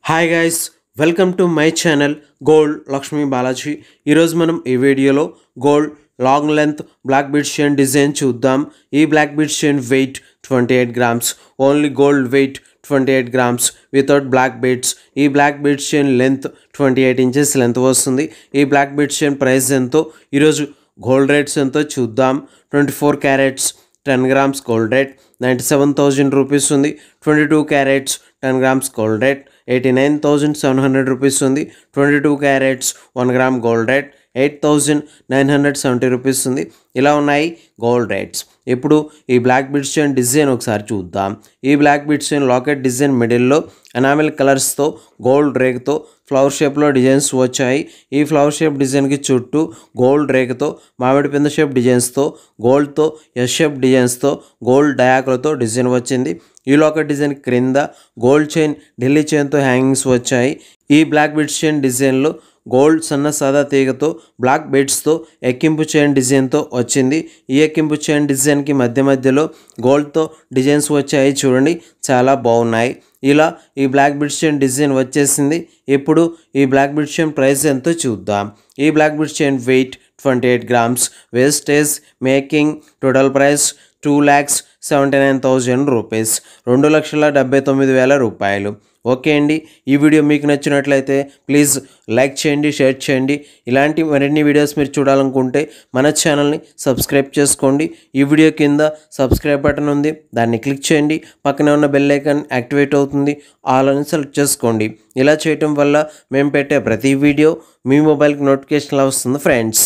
Hi guys, welcome to my channel gold Lakshmi Balaji. ఈరోజు మనం ఈ వీడియోలో gold long length black bead chain design చూద్దాం. ఈ black bead chain weight 28 grams, only gold weight 28 grams without black beads. ఈ black bead chain length 28 inches length వస్తుంది. ఈ black bead chain price ఎంతో, ఈరోజు గోల్డ్ రేట్స్ ఎంతో చూద్దాం. 24 carats 10 grams gold rate 97,000 rupees ఉంది. 22 carats 10 grams gold rate 89,700 rupees ఉంది. 22 carats 1 gram gold rate 8,970 rupees ఉంది. ఇలా ఉన్నాయి గోల్డ్ రేట్స్. ఇప్పుడు ఈ బ్లాక్ బీడ్స్ చైన్ డిజైన్ ఒకసారి చూద్దాం. ఈ black beads chain locket design మిడిల్లో ఎనామిల్ కలర్స్తో గోల్డ్ రేక్తో ఫ్లవర్ షేప్లో డిజైన్స్ వచ్చాయి. ఈ ఫ్లవర్ షేప్ డిజైన్కి చుట్టూ గోల్డ్ రేక్తో మామిడి పింద షేప్ డిజైన్స్తో గోల్డ్తో ఎస్ షేప్ డిజైన్స్తో గోల్డ్ డయాకులతో డిజైన్ వచ్చింది. ఈ లాకెట్ డిజైన్ క్రింద గోల్డ్ చైన్ ఢిల్లీ చైన్తో హ్యాంగింగ్స్ వచ్చాయి. ఈ బ్లాక్ బీడ్స్ చైన్ డిజైన్లో గోల్డ్ సన్న సాదా తీగతో బ్లాక్ బీడ్స్తో ఎక్కింపు చైన్ డిజైన్తో వచ్చింది. ఈ ఎక్కింపు చైన్ డిజైన్కి మధ్యలో గోల్డ్తో డిజైన్స్ వచ్చాయి. చూడండి, చాలా బాగున్నాయి. ఇలా ఈ బ్లాక్ బీడ్స్ చైన్ డిజైన్ వచ్చేసింది. ఇప్పుడు ఈ బ్లాక్ బీడ్స్ చైన్ ప్రైస్ ఎంతో చూద్దాం. ఈ black beads chain weight 28 grams, wastage making total price 2,79,000 rupees, 2,79,000 రూపాయలు. ఓకే అండి, ఈ వీడియో మీకు నచ్చినట్లయితే ప్లీజ్ లైక్ చేయండి, షేర్ చేయండి. ఇలాంటి మరిన్ని వీడియోస్ మీరు చూడాలనుకుంటే మన ఛానల్ని సబ్స్క్రైబ్ చేసుకోండి. ఈ వీడియో కింద సబ్స్క్రైబ్ బటన్ ఉంది, దాన్ని క్లిక్ చేయండి. పక్కనే ఉన్న బెల్ ఐకాన్ యాక్టివేట్ అవుతుంది, ఆల్ అని సెలెక్ట్ చేసుకోండి. ఇలా చేయటం వల్ల మేము పెట్టే ప్రతి వీడియో మీ మొబైల్కి నోటిఫికేషన్లా వస్తుంది ఫ్రెండ్స్.